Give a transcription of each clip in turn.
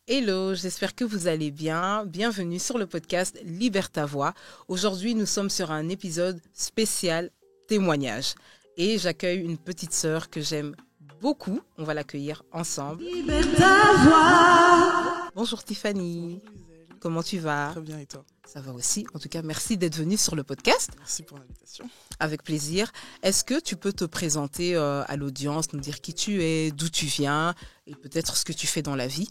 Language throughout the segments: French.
Hello, j'espère que vous allez bien. Bienvenue sur le podcast Libère ta voix. Aujourd'hui, nous sommes sur un épisode spécial témoignage. Et j'accueille une petite sœur que j'aime beaucoup. On va l'accueillir ensemble. Libère ta voix. Bonjour Tiffany. Bonjour Gisèle. Comment tu vas? Très bien, et toi? Ça va aussi. En tout cas, merci d'être venue sur le podcast. Merci pour l'invitation. Avec plaisir. Est-ce que tu peux te présenter à l'audience, nous dire qui tu es, d'où tu viens et peut-être ce que tu fais dans la vie?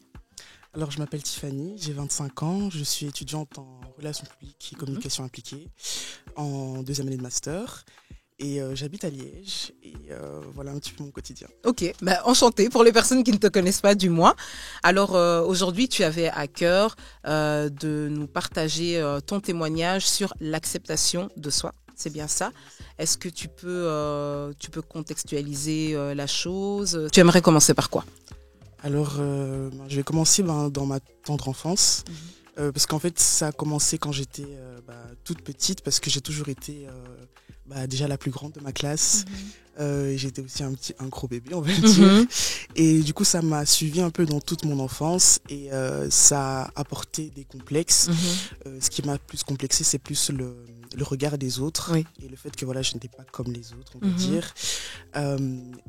Alors, je m'appelle Tiffany, j'ai 25 ans, je suis étudiante en relations publiques et communication appliquée en deuxième année de master et j'habite à Liège et voilà un petit peu mon quotidien. Ok, enchantée pour les personnes qui ne te connaissent pas du moins. Alors aujourd'hui, tu avais à cœur de nous partager ton témoignage sur l'acceptation de soi. C'est bien ça. Est-ce que tu peux contextualiser la chose? Tu aimerais commencer par quoi? Alors, je vais commencer dans ma tendre enfance, parce qu'en fait, ça a commencé quand j'étais toute petite, parce que j'ai toujours été déjà la plus grande de ma classe. Et j'étais aussi un gros bébé, on va dire. Et du coup, ça m'a suivi un peu dans toute mon enfance et ça a apporté des complexes. Ce qui m'a plus complexé, c'est plus le regard des autres, oui. Et le fait que voilà, je n'étais pas comme les autres, on va dire.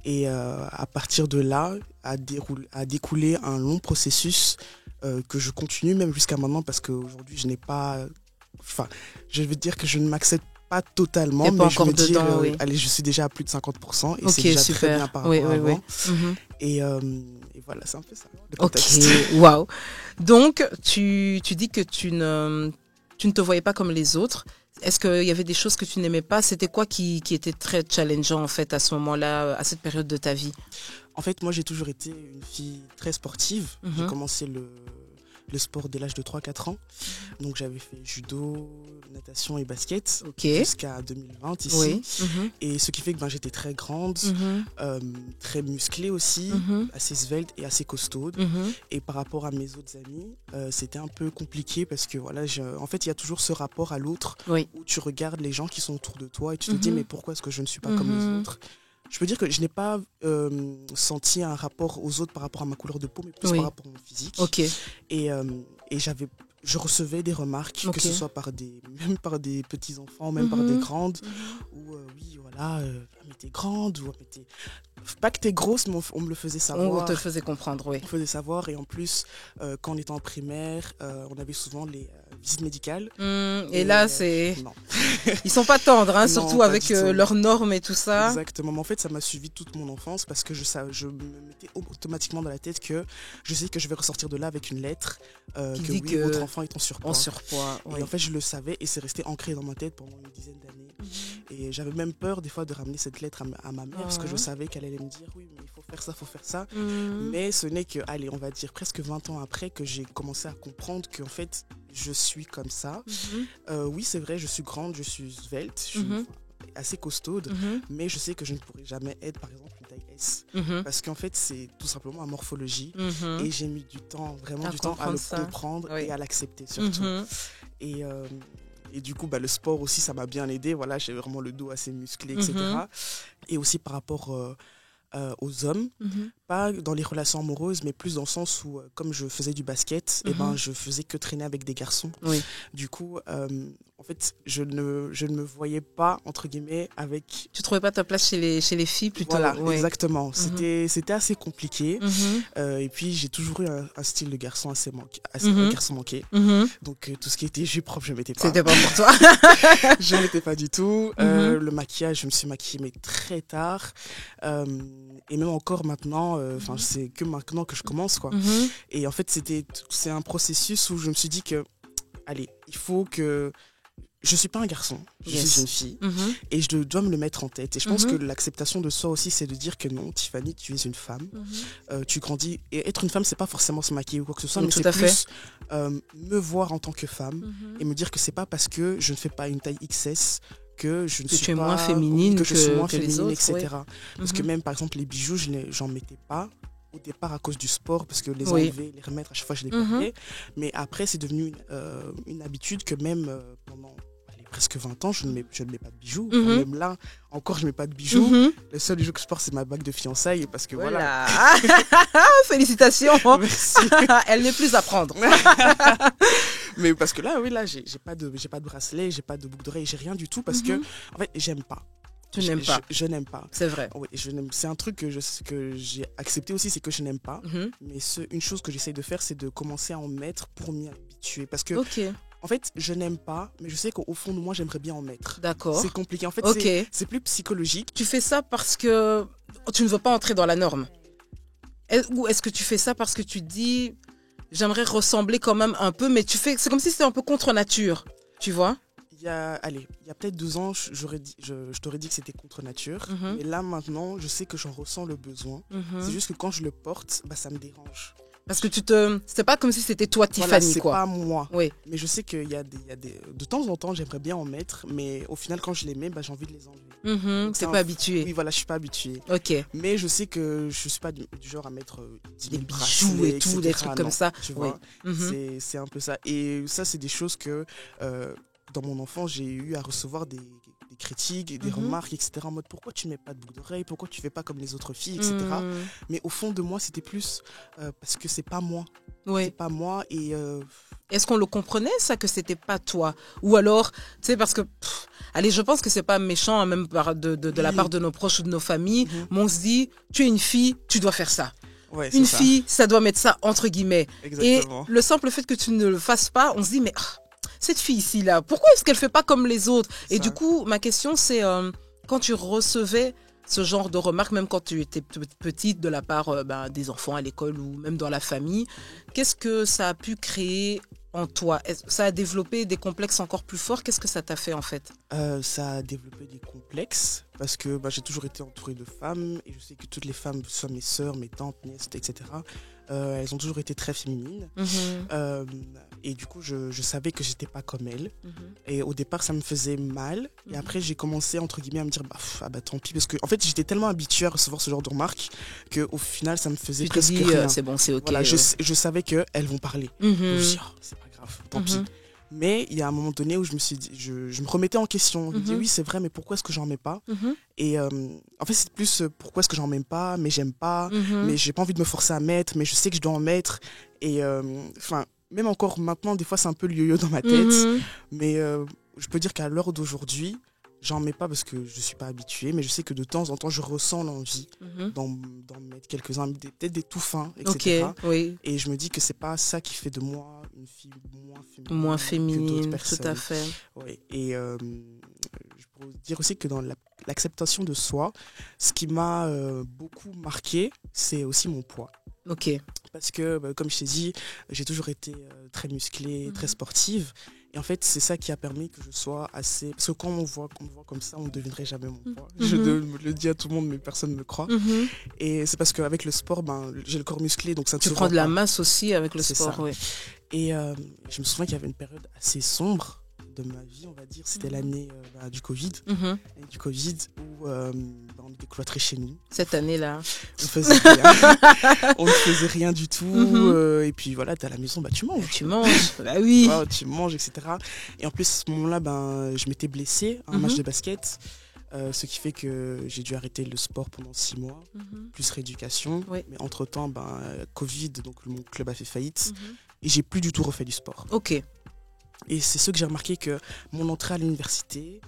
Et à partir de là, a découlé un long processus que je continue même jusqu'à maintenant, parce qu'aujourd'hui, je n'ai pas... Enfin, je veux dire que je ne m'accepte pas totalement, mais je me dis, oui. allez, je suis déjà à plus de 50% et okay, c'est déjà super. Très bien par rapport à avant. Et voilà, c'est un peu ça, le contexte. Ok, waouh. Donc, tu dis que tu ne te voyais pas comme les autres. Est-ce qu'il y avait des choses que tu n'aimais pas? C'était quoi qui était très challengeant en fait à ce moment-là, à cette période de ta vie? En fait, moi, j'ai toujours été une fille très sportive. J'ai commencé le sport dès l'âge de 3-4 ans. Donc j'avais fait judo, natation et basket jusqu'à 2020 ici. Oui. Et ce qui fait que j'étais très grande, très musclée aussi, assez svelte et assez costaude. Et par rapport à mes autres amis, c'était un peu compliqué parce que voilà, en fait, il y a toujours ce rapport à l'autre où tu regardes les gens qui sont autour de toi et tu te dis mais pourquoi est-ce que je ne suis pas comme les autres? Je peux dire que je n'ai pas senti un rapport aux autres par rapport à ma couleur de peau, mais plus par rapport à mon physique. Et je recevais des remarques, que ce soit même par des petits-enfants, même par des grandes, où oui, voilà, mais t'es grande, ou mais t'es... Pas que t'es grosse, mais on me le faisait savoir. On te le faisait comprendre, oui. On faisait savoir, et en plus, quand on était en primaire, on avait souvent les visites médicales. Et là, c'est... Non. Ils sont pas tendres, hein, Non, surtout pas avec leurs normes et tout ça. Exactement, mais en fait, ça m'a suivi toute mon enfance parce que je me mettais automatiquement dans la tête que je sais que je vais ressortir de là avec une lettre qui dit que votre enfant est en surpoids. Oui. Et en fait, je le savais et c'est resté ancré dans ma tête pendant une dizaine d'années. Et j'avais même peur des fois de ramener cette lettre à ma mère parce que je savais qu'elle allait me dire oui, mais il faut faire ça. Mais ce n'est que, allez, on va dire presque 20 ans après que j'ai commencé à comprendre qu'en fait, je suis comme ça. Oui, c'est vrai, je suis grande, je suis svelte, je suis assez costaude, mais je sais que je ne pourrai jamais être, par exemple, une taille S. Parce qu'en fait, c'est tout simplement ma morphologie. Et j'ai mis du temps, vraiment du temps à le comprendre et à l'accepter surtout. Et du coup, le sport aussi, ça m'a bien aidé. Voilà, j'ai vraiment le dos assez musclé, etc. Et aussi par rapport aux hommes, pas dans les relations amoureuses, mais plus dans le sens où, comme je faisais du basket, je faisais que traîner avec des garçons. Du coup, en fait, je ne me voyais pas, entre guillemets, avec... Tu trouvais pas ta place chez les filles plutôt? Voilà, exactement. C'était assez compliqué. Et puis, j'ai toujours eu un style de garçon assez un garçon manqué. Donc, tout ce qui était jupe propre, je ne mettais pas. C'était pas pour toi? Je ne mettais pas du tout. Le maquillage, je me suis maquillée, mais très tard. Et même encore maintenant, c'est que maintenant que je commence, quoi. Et en fait, c'est un processus où je me suis dit que, allez, il faut que... Je ne suis pas un garçon, je suis une fille et je dois me le mettre en tête. Et je pense que l'acceptation de soi aussi, c'est de dire que non, Tiffany, tu es une femme, tu grandis. Et être une femme, c'est pas forcément se maquiller ou quoi que ce soit, mais c'est plus me voir en tant que femme et me dire que c'est pas parce que je ne fais pas une taille XS que je ne suis pas moins féminine que je suis moins féminine, les autres, etc. Parce que même, par exemple, les bijoux, j'en mettais pas au départ à cause du sport, parce que les enlever, les remettre, à chaque fois, je les perdais. Mais après, c'est devenu une habitude que même pendant presque 20 ans, je ne mets pas de bijoux. Enfin, même là, encore, je ne mets pas de bijoux. Le seul bijou que je porte, c'est ma bague de fiançailles parce que voilà. Félicitations. Merci. Elle n'est plus à prendre. Mais parce que là, oui, là, j'ai pas de bracelet, j'ai pas de boucle d'oreille, j'ai rien du tout parce que, en fait, j'aime pas. Tu n'aimes pas. Je n'aime pas. C'est vrai. Oui, c'est un truc que j'ai accepté aussi, c'est que je n'aime pas. Mais une chose que j'essaye de faire, c'est de commencer à en mettre pour m'y habituer. Parce que, en fait, je n'aime pas, mais je sais qu'au fond de moi, j'aimerais bien en mettre. D'accord. C'est compliqué. En fait, c'est plus psychologique. Tu fais ça parce que tu ne veux pas entrer dans la norme. Ou est-ce que tu fais ça parce que tu te dis, j'aimerais ressembler quand même un peu, mais c'est comme si c'était un peu contre nature, tu vois? Il y a peut-être 2 ans, je t'aurais dit que c'était contre nature. Mais là, maintenant, je sais que j'en ressens le besoin. C'est juste que quand je le porte, ça me dérange. Parce que c'est pas comme si c'était toi, Tiffany, voilà, c'est quoi. pas moi. Oui. Mais je sais qu'il y a de temps en temps, j'aimerais bien en mettre, mais au final, quand je les mets, j'ai envie de les enlever. T'es pas habitué. Oui, voilà, je suis pas habituée. Ok. Mais je sais que je suis pas du genre à mettre 10 000 des bijoux et tout, des trucs comme ça. Tu vois, c'est un peu ça. Et ça, c'est des choses que dans mon enfance, j'ai eu à recevoir des critiques et des remarques, etc. En mode, pourquoi tu ne mets pas de boucle d'oreille, pourquoi tu fais pas comme les autres filles, etc. Mais au fond de moi, c'était plus parce que c'est pas moi. Oui. C'est pas moi. Et est-ce qu'on le comprenait, ça, que c'était pas toi? Ou alors, tu sais, parce que, allez, je pense que c'est pas méchant, hein, même de la part de nos proches ou de nos familles, mais on se dit, tu es une fille, tu dois faire ça. Ouais, une fille, ça doit mettre ça entre guillemets. Exactement. Et le simple fait que tu ne le fasses pas, on se dit, mais cette fille ici là, pourquoi est-ce qu'elle fait pas comme les autres? Et du coup, ma question c'est, quand tu recevais ce genre de remarques, même quand tu étais petite, de la part des enfants à l'école ou même dans la famille, qu'est-ce que ça a pu créer en toi? Ça a développé des complexes encore plus forts? Qu'est-ce que ça t'a fait en fait? Ça a développé des complexes parce que j'ai toujours été entourée de femmes et je sais que toutes les femmes, soit mes sœurs, mes tantes, nièces, etc., elles ont toujours été très féminines. Et du coup, je savais que j'étais pas comme elles. Et au départ, ça me faisait mal. Et après, j'ai commencé, entre guillemets, à me dire, tant pis. Parce que, en fait, j'étais tellement habituée à recevoir ce genre de remarques qu'au final, ça me faisait presque rien. C'est bon, c'est ok. Voilà, je savais qu'elles vont parler. Je me dis, c'est pas grave, tant pis. Mais il y a un moment donné où je me suis dit, je me remettais en question. Je me dis, oui, c'est vrai, mais pourquoi est-ce que j'en mets pas? Et en fait, c'est plus pourquoi est-ce que j'en mets pas, mais j'aime pas, mais j'ai pas envie de me forcer à mettre, mais je sais que je dois en mettre. Et même encore maintenant, des fois, c'est un peu le yo-yo dans ma tête. Mais je peux dire qu'à l'heure d'aujourd'hui, j'en mets pas parce que je suis pas habituée, mais je sais que de temps en temps, je ressens l'envie d'en mettre quelques-uns, peut-être des tout fins, etc. Oui. Et je me dis que c'est pas ça qui fait de moi une fille moins féminine que d'autres personnes. Tout à fait. Oui. Et je pourrais dire aussi que dans l'acceptation de soi, ce qui m'a beaucoup marqué, c'est aussi mon poids. Ok. Parce que, comme je t'ai dit, j'ai toujours été très musclée, très sportive. Et en fait, c'est ça qui a permis que je sois assez... Parce que quand on me voit comme ça, on ne devinerait jamais mon poids. Je le dis à tout le monde, mais personne ne me croit. Et c'est parce qu'avec le sport, j'ai le corps musclé, donc ça ne se voit pas. Tu prends de la masse aussi avec le sport, oui. Et je me souviens qu'il y avait une période assez sombre de ma vie, on va dire. C'était l'année du Covid. Du Covid où on était cloîtrés chez nous. Cette année-là. On faisait rien. On ne faisait rien du tout. Et puis voilà, t'es à la maison, tu manges. Tu manges, bah oui. Ouais, tu manges, etc. Et en plus, à ce moment-là, je m'étais blessée à un match de basket. Ce qui fait que j'ai dû arrêter le sport pendant 6 mois, plus rééducation. Mais entre-temps, Covid, donc mon club a fait faillite. Et j'ai plus du tout refait du sport. Ok. Et c'est ce que j'ai remarqué, que mon entrée à l'université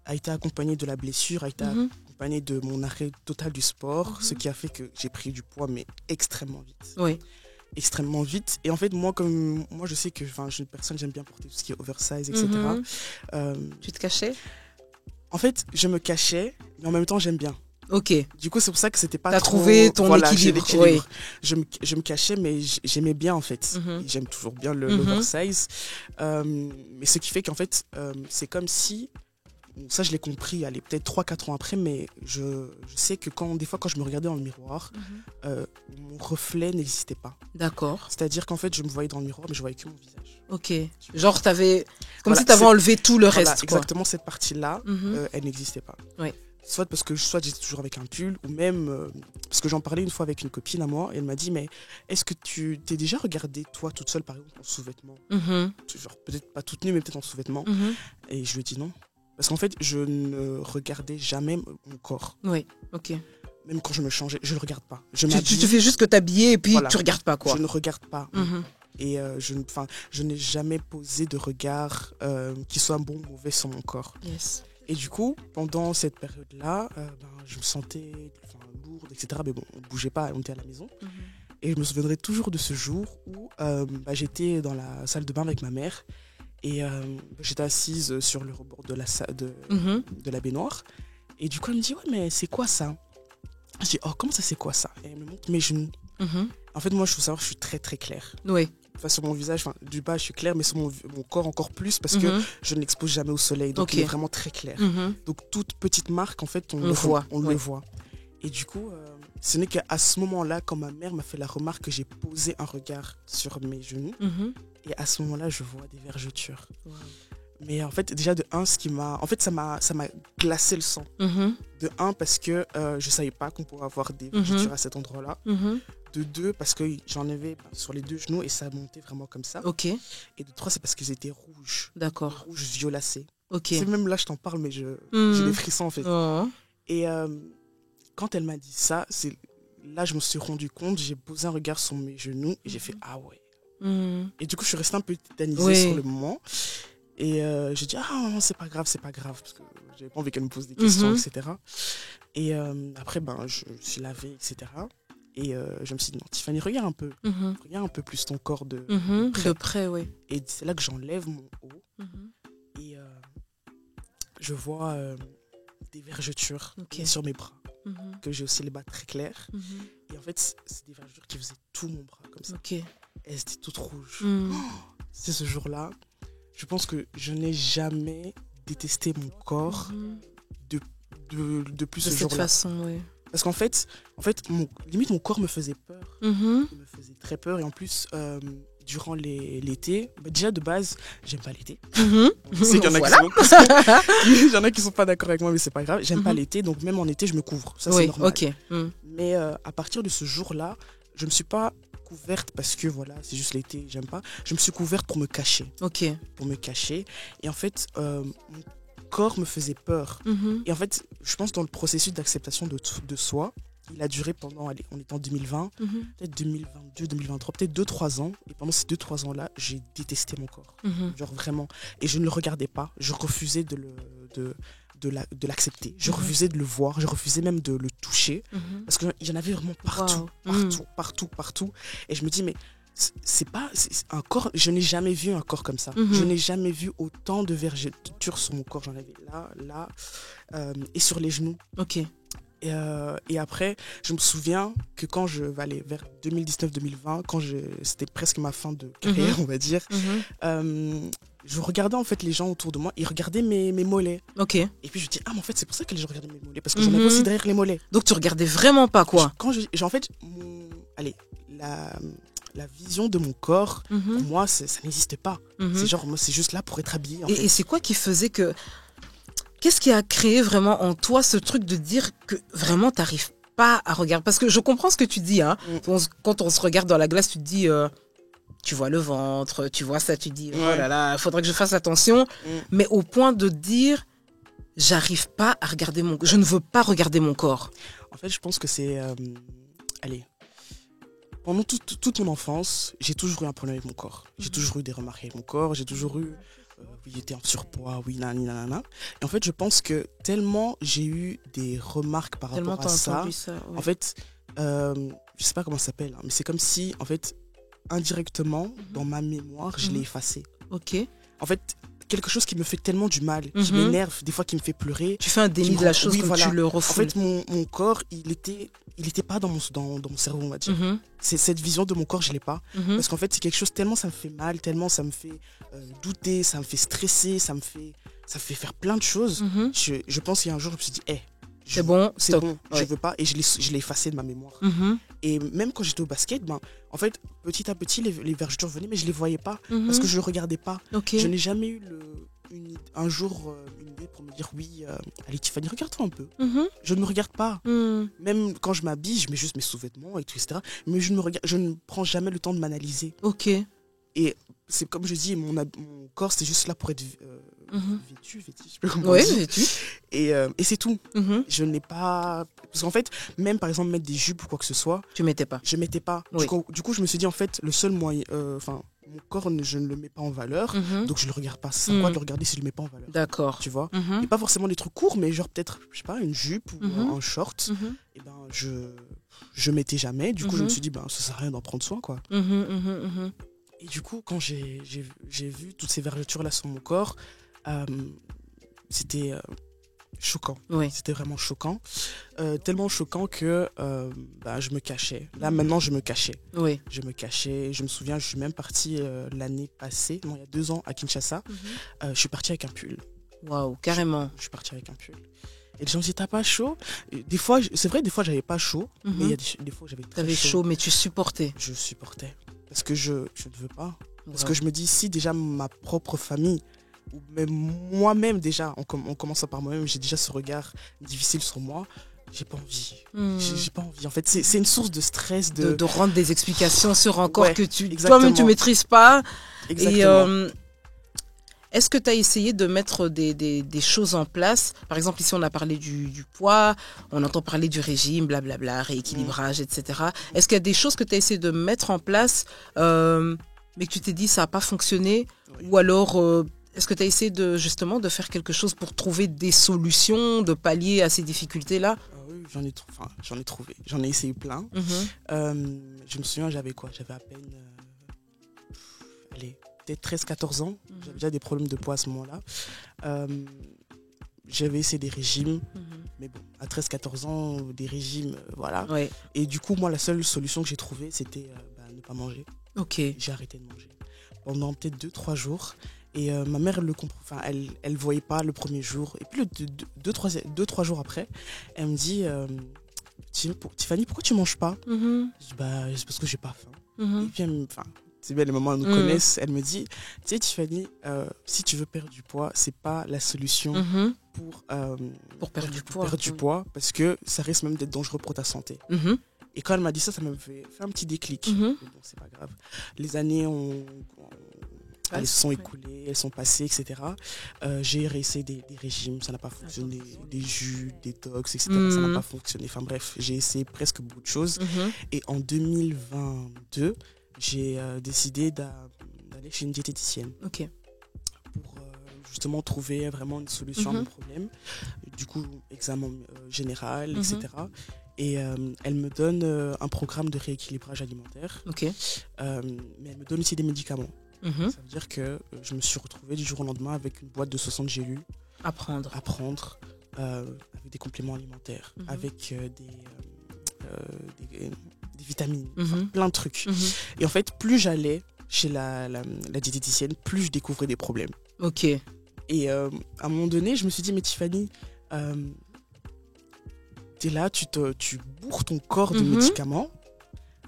a été accompagnée de la blessure, a été accompagnée de mon arrêt total du sport, ce qui a fait que j'ai pris du poids, mais extrêmement vite. Oui. Extrêmement vite. Et en fait, moi, je sais que je suis une personne, j'aime bien porter tout ce qui est oversize, etc. Tu te cachais? En fait, je me cachais, mais en même temps, j'aime bien. Ok. Du coup, c'est pour ça que c'était pas T'as trouvé ton équilibre. Oui. Je me cachais, mais j'aimais bien, en fait. J'aime toujours bien l'oversize. Mais ce qui fait qu'en fait, c'est comme si... Ça, je l'ai compris, peut-être 3-4 ans après, mais je sais que des fois, quand je me regardais dans le miroir, mon reflet n'existait pas. D'accord. C'est-à-dire qu'en fait, je me voyais dans le miroir, mais je voyais que mon visage. Ok. Genre, si tu avais enlevé tout le reste. Exactement, cette partie-là, elle n'existait pas. Oui. soit j'étais toujours avec un pull, ou même parce que j'en parlais une fois avec une copine à moi, et elle m'a dit, mais est-ce que tu t'es déjà regardée, toi, toute seule, par exemple, en sous-vêtements, genre peut-être pas toute nue, mais peut-être en sous-vêtements, et je lui ai dit non. Parce qu'en fait, je ne regardais jamais mon corps. Oui, ok. Même quand je me changeais, je ne le regarde pas. Tu te fais juste que t'habiller et puis tu regardes pas, quoi. Je ne regarde pas. Et je n'ai jamais posé de regard qui soit bon ou mauvais sur mon corps. Yes. Et du coup, pendant cette période-là, je me sentais lourde, etc. Mais bon, on ne bougeait pas, on était à la maison. Et je me souviendrai toujours de ce jour où j'étais dans la salle de bain avec ma mère. Et j'étais assise sur le rebord de la baignoire. Et du coup, elle me dit, ouais, mais c'est quoi ça? Je dis, oh, comment ça, c'est quoi ça? Et elle me montre mes genoux. En fait, moi, je faut savoir, je suis très, très claire. Oui. Enfin, sur mon visage, du bas, je suis claire, mais sur mon corps encore plus, parce que je ne l'expose jamais au soleil. Donc, il est vraiment très clair. Donc, toute petite marque, en fait, on le voit. Le voit. Et du coup, ce n'est qu'à ce moment-là, quand ma mère m'a fait la remarque que j'ai posé un regard sur mes genoux, et à ce moment-là, je vois des vergetures. Wow. Mais en fait, déjà de un, ça m'a glacé le sang. De un, parce que je savais pas qu'on pourrait avoir des vergetures à cet endroit-là. De deux, parce que j'en avais sur les deux genoux et ça montait vraiment comme ça. Ok. Et de trois, c'est parce qu'ils étaient rouges. D'accord. Rouges violacés. Ok. C'est même là, je t'en parle, mais j'ai des frissons en fait. Et quand elle m'a dit ça, là, je me suis rendu compte, j'ai posé un regard sur mes genoux et j'ai fait ah ouais. Et du coup, je suis restée un peu tétanisée sur le moment. Et j'ai dit, ah non, c'est pas grave, parce que j'avais pas envie qu'elle me pose des questions, etc. Et après, je me suis lavée, etc. Et je me suis dit, non, Tiffany, regarde un peu. Regarde un peu plus ton corps de près. Oui. Et c'est là que j'enlève mon haut. Et je vois des vergetures sur mes bras. Que j'ai aussi les bras très clairs. Et en fait, c'est des vergetures qui faisaient tout mon bras, comme ça. Et elles étaient toutes rouges. C'est ce jour-là. Je pense que je n'ai jamais détesté mon corps de plus ce jour-là. De cette façon, oui. Parce qu'en fait limite, mon corps me faisait peur. Il me faisait très peur. Et en plus, durant l'été, déjà de base, j'aime pas l'été. Je sais qu'il y en a il y en a qui sont pas d'accord avec moi, mais c'est pas grave. J'aime pas l'été, donc même en été, je me couvre. Ça, c'est normal. Mais à partir de ce jour-là, je me suis pas couverte parce que voilà, c'est juste l'été, j'aime pas. Je me suis couverte pour me cacher. Pour me cacher. Et en fait, mon corps me faisait peur. Et en fait, je pense dans le processus d'acceptation de soi, il a duré pendant, on est en 2020, peut-être 2022, 2023, peut-être 2-3 ans. Et pendant ces 2-3 ans-là, j'ai détesté mon corps. Genre vraiment. Et je ne le regardais pas. Je refusais de l'accepter. Je refusais de le voir. Je refusais même de le toucher. Parce qu'il y en avait vraiment partout. Et je me dis, mais c'est un corps, je n'ai jamais vu un corps comme ça. Je n'ai jamais vu autant de vergetures sur mon corps. J'en avais là, et sur les genoux. Et après, je me souviens que quand je vais aller vers 2019-2020, c'était presque ma fin de carrière, on va dire, je regardais en fait les gens autour de moi, ils regardaient mes mollets. Et puis je me dis, ah mais en fait c'est pour ça que les gens regardaient mes mollets, parce que j'en avais aussi derrière les mollets. Donc tu regardais vraiment pas, quoi. La vision de mon corps, pour moi, ça n'existe pas. C'est genre, moi, c'est juste là pour être habillée. Et c'est quoi qui faisait que... Qu'est-ce qui a créé vraiment en toi ce truc de dire que vraiment t'arrives pas à regarder? Parce que je comprends ce que tu dis, hein. Quand on se regarde dans la glace, tu te dis, tu vois le ventre, tu vois ça, tu dis, oh là là, il faudrait que je fasse attention. Mais au point de dire, j'arrive pas à regarder je ne veux pas regarder mon corps. En fait, je pense que c'est... Pendant toute mon enfance, j'ai toujours eu un problème avec mon corps. J'ai toujours eu des remarques avec mon corps, j'ai toujours eu... oui, j'étais en surpoids, oui, nanana. Et en fait, je pense que tellement j'ai eu des remarques par rapport à ça. En fait, je sais pas comment ça s'appelle, hein, mais c'est comme si, en fait, indirectement, dans ma mémoire, je l'ai effacé. En fait, quelque chose qui me fait tellement du mal, qui m'énerve, des fois qui me fait pleurer. Tu fais un déni de la chose, tu le refoules. En fait, mon corps, il était pas dans mon cerveau, on va dire. Cette vision de mon corps, je l'ai pas. Parce qu'en fait, c'est quelque chose, tellement ça me fait mal, tellement ça me fait douter, ça me fait stresser, ça me fait faire plein de choses. Je pense qu'il y a un jour, je me suis dit, c'est bon, je veux pas, et je l'ai effacé de ma mémoire. Et même quand j'étais au basket, en fait, petit à petit, les vergetures venaient, mais je les voyais pas, parce que je le regardais pas. Je n'ai jamais eu un jour une idée pour me dire oui, allez Tiffany, regarde-toi un peu. Mhm. Je ne me regarde pas. Mhm. Même quand je m'habille, je mets juste mes sous-vêtements et tout, etc. Mais je ne prends jamais le temps de m'analyser. Ok. Et c'est comme je dis, mon corps, c'est juste là pour être vêtu, je sais pas comment Oui, on dit. vêtu. Et c'est tout. Mhm. Je n'ai pas... Parce qu'en fait, même par exemple, mettre des jupes ou quoi que ce soit, Tu mettais pas. je mettais pas. Oui. Du coup, je me suis dit, en fait, le seul moyen... mon corps, je ne le mets pas en valeur, Mhm. donc je le regarde pas. C'est quoi de le regarder si je le mets pas en valeur? D'accord. Tu vois? Mhm. Et pas forcément des trucs courts, mais genre peut-être, je sais pas, une jupe ou Mhm. un short. Mhm. Et ben, je mettais jamais. Du coup, je me suis dit, ben, ça sert à rien d'en prendre soin, quoi. Mhm. Mhm. Mhm. Et du coup, quand j'ai vu toutes ces vergetures-là sur mon corps, c'était choquant. Oui. C'était vraiment choquant. Tellement choquant que je me cachais. Là, maintenant, je me cachais. Oui. Je me cachais. Je me souviens, je suis même partie l'année passée, non, il y a 2 ans, à Kinshasa. Je suis partie avec un pull. Waouh, carrément. Je suis partie avec un pull. Et les gens me disaient, t'as pas chaud? Et des fois, c'est vrai, des fois, j'avais pas chaud. Mhm. Mais il y a des fois, j'avais très T'avais chaud, mais tu supportais. Je supportais. Parce que je ne veux pas. Parce Wow. que je me dis, si déjà ma propre famille, ou même moi-même déjà, on commence par moi-même, j'ai déjà ce regard difficile sur moi, j'ai pas envie. J'ai pas envie. En fait, c'est une source de stress. De rendre des explications sur un corps Ouais, que exactement. toi-même tu maîtrises pas. Exactement. Et est-ce que tu as essayé de mettre des choses en place? Par exemple, ici, on a parlé du poids, on entend parler du régime, blablabla, rééquilibrage, etc. Est-ce qu'il y a des choses que tu as essayé de mettre en place, mais que tu t'es dit ça n'a pas fonctionné? Oui. Ou alors, est-ce que tu as essayé justement de faire quelque chose pour trouver des solutions, de pallier à ces difficultés-là? Oui, j'en ai trouvé. J'en ai essayé plein. Je me souviens, j'avais quoi? J'avais à peine... allez, peut-être 13-14 ans. J'avais déjà des problèmes de poids à ce moment-là. J'avais essayé des régimes. Mais bon, à 13-14 ans, des régimes, voilà. Ouais. Et du coup, moi, la seule solution que j'ai trouvée, c'était ne pas manger. Ok. J'ai arrêté de manger. Pendant peut-être 2-3 jours. Et ma mère, elle voyait pas le premier jour. Et puis, 2-3 jours après, elle me dit, Tiffany, pourquoi tu manges pas? Je dis, c'est parce que j'ai pas faim. Et puis, c'est bien, les mamans nous connaissent. Elle me dit, tu sais, Tiffany, si tu veux perdre du poids, c'est pas la solution pour perdre du poids, parce que ça risque même d'être dangereux pour ta santé. Et quand elle m'a dit ça, ça m'a fait un petit déclic. Mais bon, c'est pas grave. Les années elles se sont écoulées, elles sont passées, etc. J'ai réessayé des régimes, ça n'a pas fonctionné. Des jus, des détox, etc. Ça n'a pas fonctionné. Enfin bref, j'ai essayé presque beaucoup de choses. Et en 2022, j'ai décidé d'aller chez une diététicienne. Ok. Pour justement trouver vraiment une solution à mon problème. Du coup, examen général, etc. Et elle me donne un programme de rééquilibrage alimentaire. Ok. Mais elle me donne aussi des médicaments. Ça veut dire que je me suis retrouvé du jour au lendemain avec une boîte de 60 gélules À prendre. avec des compléments alimentaires, avec des vitamines, plein de trucs. Et en fait, plus j'allais chez la diététicienne, plus je découvrais des problèmes. Ok. Et à un moment donné, je me suis dit, mais Tiffany, t'es là, tu bourres ton corps de médicaments,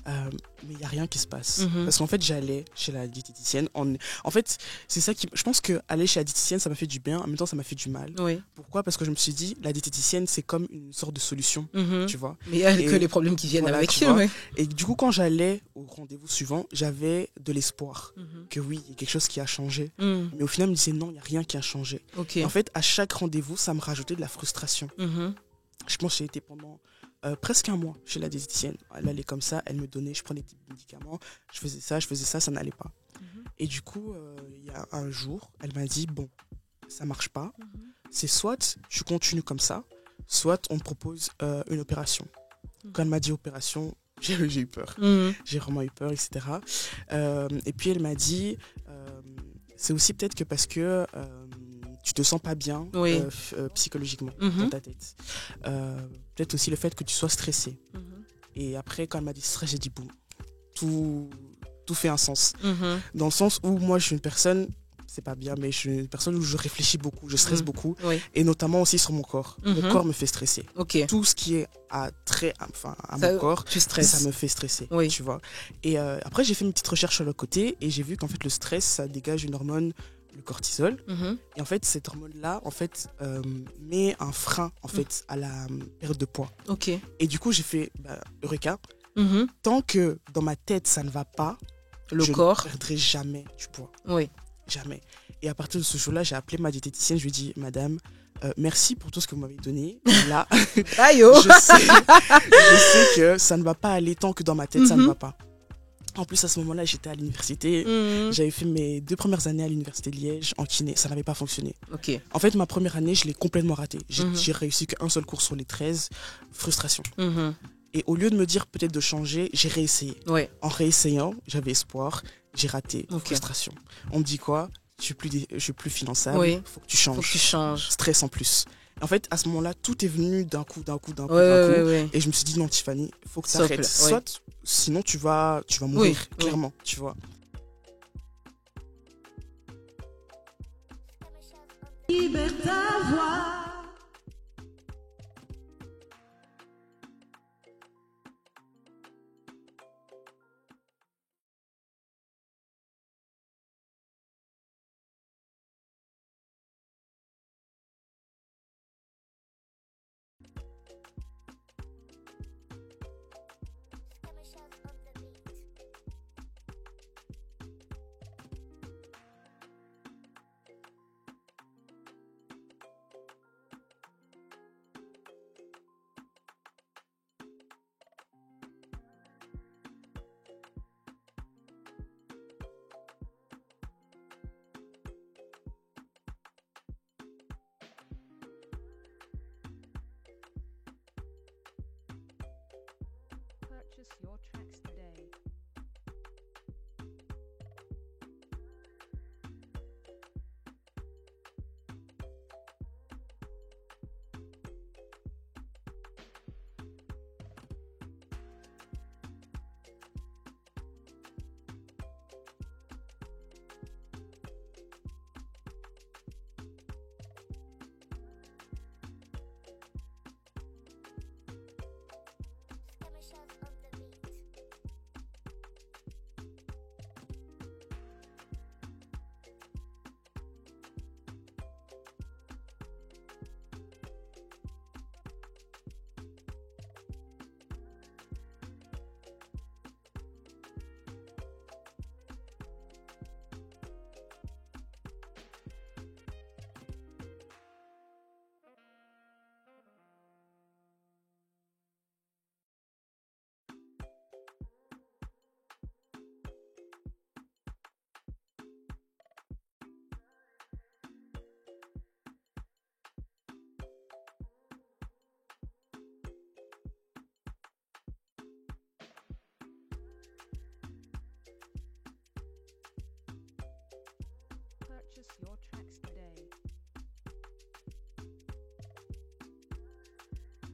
mais il n'y a rien qui se passe. Parce qu'en fait, j'allais chez la diététicienne. En fait, c'est ça qui... Je pense qu'aller chez la diététicienne, ça m'a fait du bien. En même temps, ça m'a fait du mal. Oui. Pourquoi? Parce que je me suis dit, la diététicienne, c'est comme une sorte de solution, tu vois. Mais il n'y a que les problèmes qui viennent voilà, avec. Ouais. Et du coup, quand j'allais au rendez-vous suivant, j'avais de l'espoir que oui, il y a quelque chose qui a changé. Mais au final, je me disais non, il n'y a rien qui a changé. Okay. Et en fait, à chaque rendez-vous, ça me rajoutait de la frustration. Je pense que j'ai été pendant presque un mois chez la diététicienne. Elle allait comme ça, elle me donnait, je prenais des médicaments, je faisais ça, ça n'allait pas. Et du coup, il y a un jour, elle m'a dit, bon, ça marche pas, c'est soit tu continues comme ça, soit on te propose une opération. Quand elle m'a dit opération, j'ai eu peur. J'ai vraiment eu peur, etc. Et puis elle m'a dit, c'est aussi peut-être que parce que tu te sens pas bien psychologiquement dans ta tête. Peut-être aussi le fait que tu sois stressé. Et après, quand elle m'a dit stress, j'ai dit boum, tout fait un sens. Dans le sens où moi, je suis une personne, c'est pas bien, mais je suis une personne où je réfléchis beaucoup, je stresse beaucoup, et notamment aussi sur mon corps. Mon corps me fait stresser. Tout ce qui est à mon corps, ça me fait stresser, tu vois. Et après, j'ai fait une petite recherche sur le côté, et j'ai vu qu'en fait, le stress, ça dégage une hormone le cortisol. Et en fait, cette hormone-là, en fait, met un frein, en fait, à la perte de poids. Ok. Et du coup, j'ai fait, Eureka. Tant que dans ma tête, ça ne va pas, je ne perdrai jamais du poids. Oui. Jamais. Et à partir de ce jour-là, j'ai appelé ma diététicienne, je lui ai dit, madame, merci pour tout ce que vous m'avez donné. Là, je sais que ça ne va pas aller tant que dans ma tête, ça ne va pas. En plus, à ce moment-là, j'étais à l'université. J'avais fait mes 2 premières années à l'université de Liège en kiné. Ça n'avait pas fonctionné. Okay. En fait, ma première année, je l'ai complètement ratée. J'ai réussi qu'un seul cours sur les 13. Frustration. Et au lieu de me dire peut-être de changer, j'ai réessayé. Ouais. En réessayant, j'avais espoir. J'ai raté. Frustration. On me dit quoi ? Je suis plus finançable. Oui. Faut que tu changes. Faut que tu changes. Stress en plus. En fait, à ce moment-là, tout est venu d'un coup. Ouais. Et je me suis dit, non, Tiffany, il faut que tu arrêtes. Soit, sinon tu vas mourir, clairement, tu vois. Purchase your tracks today. Purchase your tracks today.